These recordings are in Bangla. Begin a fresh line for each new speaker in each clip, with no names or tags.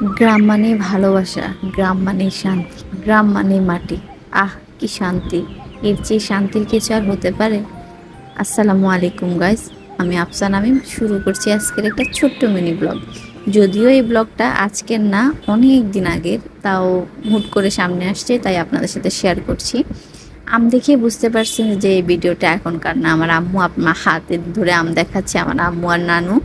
গ্রাম মানে ভালোবাসা, গ্রাম মানে শান্তি, গ্রাম মানে মাটি। আহ, কি শান্তি! এর চেয়ে শান্তির কিছু আর হতে পারে? আসসালামু আলাইকুম গাইস, আমি আফসান। আমি শুরু করছি আজকের একটা ছোট্ট মিনি ব্লগ। যদিও এই ব্লগটা আজকের না, অনেক দিন আগের, তাও হুট করে সামনে আসছে, তাই আপনাদের সাথে শেয়ার করছি। আম দেখে বুঝতে পারছেন যে এই ভিডিওটা এখনকার না। আমার আম্মু আপনার হাতে ধরে আম দেখাচ্ছে, আমার আম্মু আর নানু।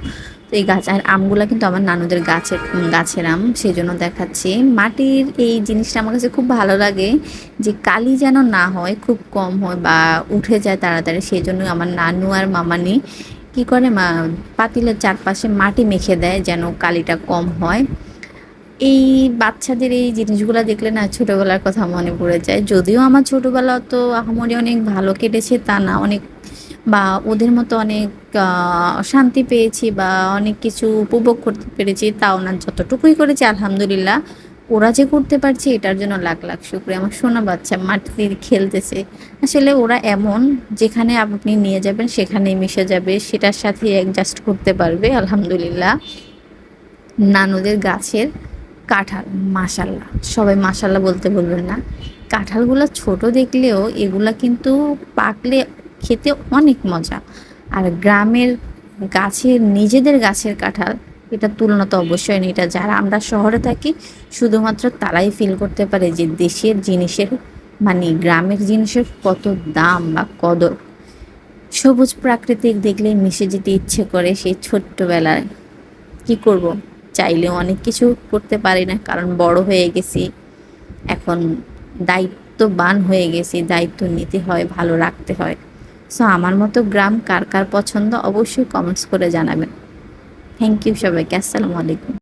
তো এই গাছ আর আমগুলো কিন্তু আমার নানুদের গাছের আম, সেই জন্য দেখাচ্ছি। মাটির এই জিনিসটা আমার কাছে খুব ভালো লাগে, যে কালি যেন না হয়, খুব কম হয় বা উঠে যায় তাড়াতাড়ি। সেই জন্য আমার নানু আর মামানি কি করে, পাতিলের চারপাশে মাটি মেখে দেয় যেন কালিটা কম হয়। এই বাচ্চাদের এই জিনিসগুলো দেখলে না ছোটবেলার কথা মনে পড়ে যায়। যদিও আমার ছোটবেলা তো আহামরি অনেক ভালো কেটেছে তা না, অনেক বা ওদের মতো অনেক শান্তি পেয়েছি বা অনেক কিছু উপভোগ করতে পেরেছি তাও না, যতটুকুই করেছি আলহামদুলিল্লাহ। ওরা যে করতে পারছে এটার জন্য লাখ লাখ শুক্রিয়া। আমার সোনা বাচ্চা মাটিতে খেলতেছে। আসলে ওরা এমন, যেখানে আপনি নিয়ে যাবেন সেখানেই মিশে যাবে, সেটার সাথে অ্যাডজাস্ট করতে পারবে আলহামদুলিল্লাহ। নানুদের গাছের কাঁঠাল, মাশাল্লাহ, সবাই মাশাল্লাহ বলতে বলবেন না। কাঁঠালগুলো ছোট দেখলেও এগুলা কিন্তু পাকলে খেতে অনেক মজা। আর গ্রামের গাছের, নিজেদের গাছের কাঁঠাল, এটা তুলনা তো অবশ্যই নেই। এটা যারা আমরা শহরে থাকি শুধুমাত্র তারাই ফিল করতে পারে যে দেশের জিনিসের, মানে গ্রামের জিনিসের কত দাম বা কদর। সবুজ প্রাকৃতিক দেখলে মিশে যেতে ইচ্ছে করে সেই ছোট্টবেলায়। কি করব, চাইলেও অনেক কিছু করতে পারি না, কারণ বড় হয়ে গেছি এখন, দায়িত্ববান হয়ে গেছি, দায়িত্ব নিতে হয়, ভালো রাখতে হয়। সো আমার মতো গ্রাম কার কার পছন্দ অবশ্যই কমেন্টস করে জানাবেন। থ্যাংক ইউ সবাইকে। আসসালামু আলাইকুম।